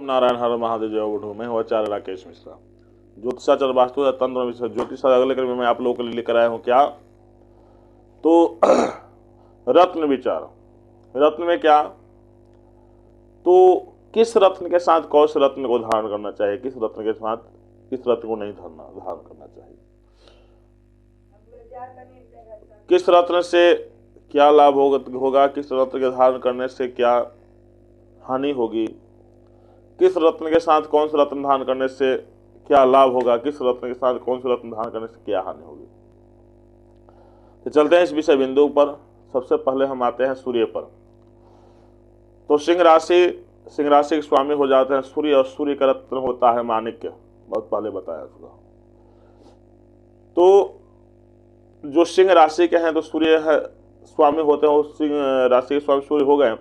नारायण हर महादेव जय उठो। मैं हूँ आचार्य राकेश मिश्रा, ज्योतिषाचार्य वास्तु तंत्र मिश्रा। ज्योतिष अगले क्रम में मैं आप लोगों के लिए लेकर आया हूँ क्या, तो रत्न विचार। रत्न में क्या, तो किस रत्न के साथ कौन से रत्न को धारण करना चाहिए, किस रत्न के साथ किस रत्न को नहीं धारण करना चाहिए, किस रत्न से क्या लाभ होगा, किस रत्न के धारण करने से क्या हानि होगी, किस रत्न के साथ कौन सा रत्न धारण करने से क्या लाभ होगा, किस रत्न के साथ कौन सा रत्न धारण करने से क्या हानि होगी। तो चलते हैं इस विषय बिंदु पर। सबसे पहले हम आते हैं सूर्य पर। तो सिंह राशि के स्वामी हो जाते हैं सूर्य, और सूर्य का रत्न होता है माणिक्य। बहुत पहले बताया था। तो जो सिंह राशि के हैं तो सूर्य है स्वामी होते हैं, सिंह राशि के स्वामी सूर्य हो गए।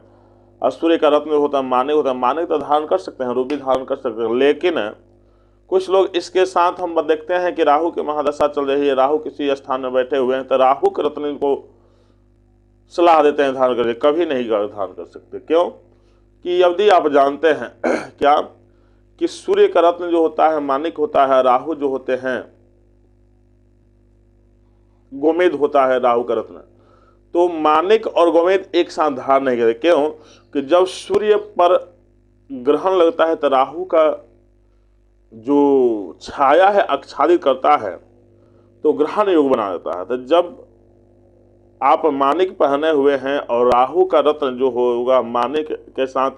और सूर्य का रत्न होता है माणिक होता है। माणिक तो धारण कर सकते हैं, रूबी धारण कर सकते हैं, लेकिन कुछ लोग इसके साथ हम देखते हैं कि राहु की महादशा चल रही है, राहु किसी स्थान में बैठे हुए हैं, तो राहु के रत्न को सलाह देते हैं धारण करके। कभी नहीं धारण कर सकते। क्यों कि यदि आप जानते हैं क्या कि सूर्य का रत्न जो होता है माणिक होता है, राहु जो होते हैं गोमेद होता है राहु का रत्न, तो माणिक और गोमेद एक साथ धारण नहीं करते। क्यों कि जब सूर्य पर ग्रहण लगता है तो राहु का जो छाया है आच्छादित करता है, तो ग्रहण योग बना देता है। तो जब आप माणिक पहने हुए हैं और राहु का रत्न जो होगा माणिक के साथ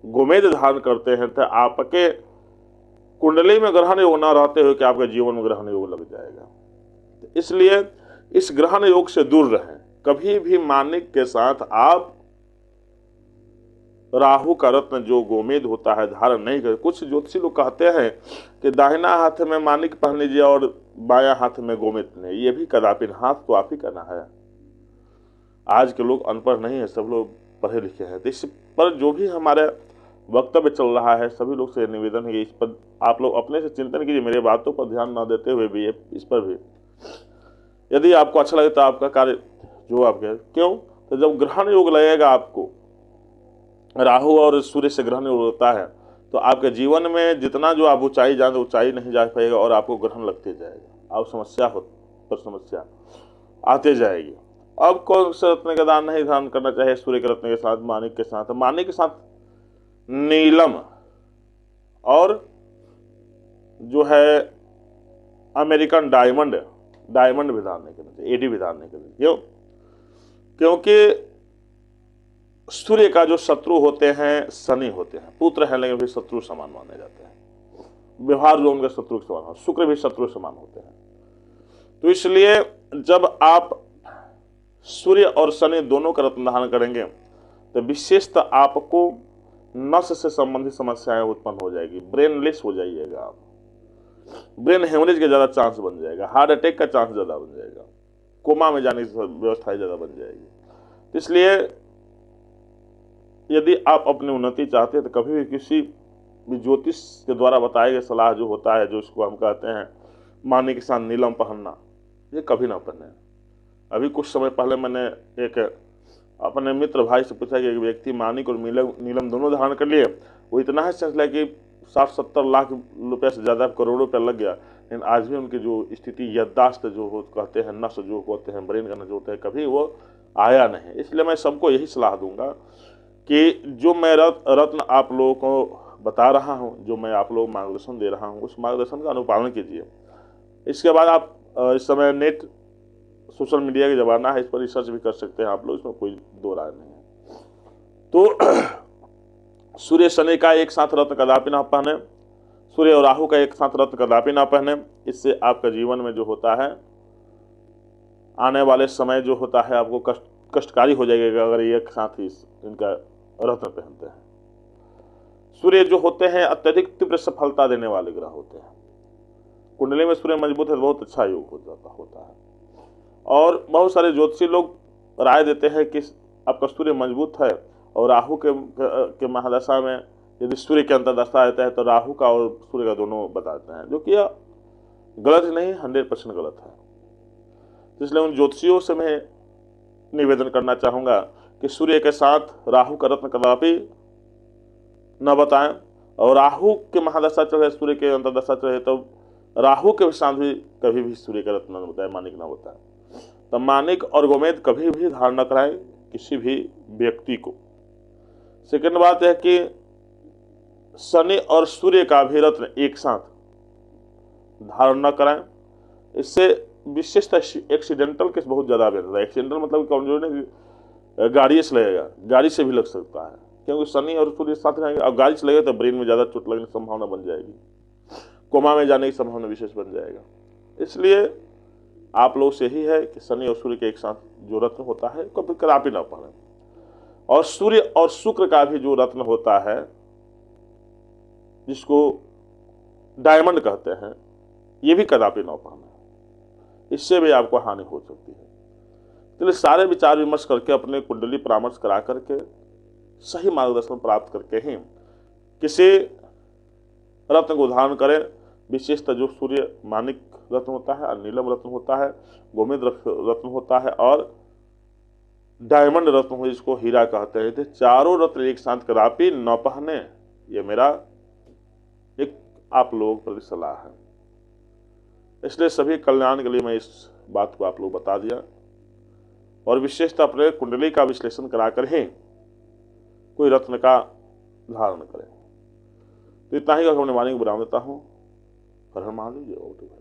गोमेद धारण करते हैं, तो आपके कुंडली में ग्रहण योग न रहते हुए कि आपके जीवन में ग्रहण योग लग जाएगा। इसलिए इस ग्रहण योग से दूर रहें। कभी भी माणिक के साथ आप राहु का रत्न जो गोमेद होता है धारण नहीं करें। कुछ ज्योतिषी लोग कहते हैं कि दाहिना हाथ में माणिक पहन लीजिए और बायां हाथ में गोमेद नहीं। ये भी कदापि, हाथ तो आप ही करना है। आज के लोग अनपढ़ नहीं है, सब लोग पढ़े लिखे हैं। तो इस पर जो भी हमारे वक्तव्य चल रहा है, सभी लोग से निवेदन है कि इस पर आप लोग अपने से चिंतन कीजिए। मेरे बातों पर ध्यान न देते हुए भी इस पर भी यदि आपको अच्छा लगे तो आपका कार्य जो आपके, क्यों तो जब ग्रहण योग लगेगा, आपको राहु और सूर्य से ग्रहण योग होता है, तो आपके जीवन में जितना जो आप ऊंचाई जानते ऊंचाई नहीं जा पाएगा और आपको ग्रहण लगते जाएगा। आप समस्या आते जाएगी। अब कौन से रत्न का दान नहीं धारण करना चाहिए सूर्य के रत्न के साथ, माणिक के साथ। माणिक के साथ नीलम और जो है अमेरिकन डायमंड भी धारण नहीं करना चाहिए, एडी भी धारण नहीं करना चाहिए। क्यों? क्योंकि सूर्य का जो शत्रु होते हैं शनि होते हैं। पुत्र है लेकिन भी शत्रु समान माने जाते हैं। व्यवहार जो उनके शत्रु के समान हो, शुक्र भी शत्रु समान होते हैं। तो इसलिए जब आप सूर्य और शनि दोनों का रत्न धारण करेंगे तो विशेषतः आपको नस से संबंधित समस्याएं उत्पन्न हो जाएगी, ब्रेनलेस हो जाइएगा आप, ब्रेन हेमरेज के ज्यादा चांस बन जाएगा, हार्ट अटैक का चांस ज्यादा बन जाएगा, कोमा में जाने की व्यवस्था ज्यादा बन जाएगी। इसलिए यदि आप अपनी उन्नति चाहते हैं तो कभी भी किसी भी ज्योतिष के द्वारा बताए गए सलाह जो होता है, जो इसको हम कहते हैं माणिक के साथ नीलम पहनना, ये कभी ना पहने। अभी कुछ समय पहले मैंने एक अपने मित्र भाई से पूछा कि एक व्यक्ति माणिक और नीलम दोनों धारण कर लिए, वो इतना है सेंस कि 60-70 लाख रुपये से ज़्यादा करोड़ों रुपया लग गया, लेकिन आज भी उनकी जो स्थिति याददाश्त जो हो कहते हैं, नस जो होते हैं, ब्रेन का जो होता है, कभी वो आया नहीं। इसलिए मैं सबको यही सलाह दूंगा कि जो मैं रत्न आप लोगों को बता रहा हूँ, जो मैं आप लोगों को मार्गदर्शन दे रहा हूँ, उस मार्गदर्शन का अनुपालन कीजिए। इसके बाद आप इस समय नेट सोशल मीडिया का ज़माना है, इस पर रिसर्च भी कर सकते हैं आप लोग, इसमें कोई दो राय नहीं है। तो सूर्य शनि का एक साथ रत्न कदापि ना पहने, सूर्य और राहु का एक साथ रत्न कदापि ना पहने। इससे आपका जीवन में जो होता है आने वाले समय जो होता है आपको कष्टकारी हो जाएगा अगर एक साथ ही इनका रत्न पहनते हैं। सूर्य जो होते हैं अत्यधिक तीव्र सफलता देने वाले ग्रह होते हैं। कुंडली में सूर्य मजबूत है तो बहुत अच्छा योग होता है। और बहुत सारे ज्योतिषी लोग राय देते हैं कि आपका सूर्य मजबूत है और राहु के महादशा में यदि सूर्य के अंतर्दशा रहता है तो राहु का और सूर्य का दोनों बताते हैं, जो कि गलत नहीं, 100% गलत है। इसलिए उन ज्योतिषियों से मैं निवेदन करना चाहूँगा कि सूर्य के साथ राहु का रत्न कदापि न बताएं और राहु के महादशा चले, सूर्य के अंतर्दशा चले, तो राहु के साथ भी कभी भी सूर्य का रत्न होता है, मानिक ना होता है। तो मानिक और गोमेद कभी भी धारण न कराएं किसी भी व्यक्ति को। सेकंड बात है कि शनि और सूर्य का भी रत्न एक साथ धारण न कराएं। इससे विशेषतः एक्सीडेंटल केस बहुत ज्यादा रहता है। एक्सीडेंटल मतलब कमजोर नहीं, गाड़ी से लगेगा, गाड़ी से भी लग सकता है, क्योंकि शनि और सूर्य साथ रहेंगे। अब गाड़ी से लगेगा तो ब्रेन में ज्यादा चोट लगने की संभावना बन जाएगी, कोमा में जाने की संभावना विशेष बन जाएगा। इसलिए आप लोग से यही है कि शनि और सूर्य के एक साथ जो रत्न होता है कभी कदापि ना पहने। और सूर्य और शुक्र का भी जो रत्न होता है, जिसको डायमंड कहते हैं, ये भी कदापि ना पहने, इससे भी आपको हानि हो सकती है। इसलिए सारे विचार विमर्श करके, अपने कुंडली परामर्श करा करके, सही मार्गदर्शन प्राप्त करके ही किसी रत्न को धारण करें। विशेषतः जो सूर्य मानिक रत्न होता है, नीलम रत्न होता है, गोमेद रत्न होता है और डायमंड रत्न हो, जिसको हीरा कहते हैं, चारों रत्न एक साथ कदापि न पहने। ये मेरा एक आप लोगों के प्रति सलाह है। इसलिए सभी कल्याण के लिए मैं इस बात को आप लोग बता दिया। और विशेषतः अपने कुंडली का विश्लेषण कराकर ही कोई रत्न का धारण करें। तो इतना ही अपने वाणी को विराम देता हूँ। हर हर महादेव।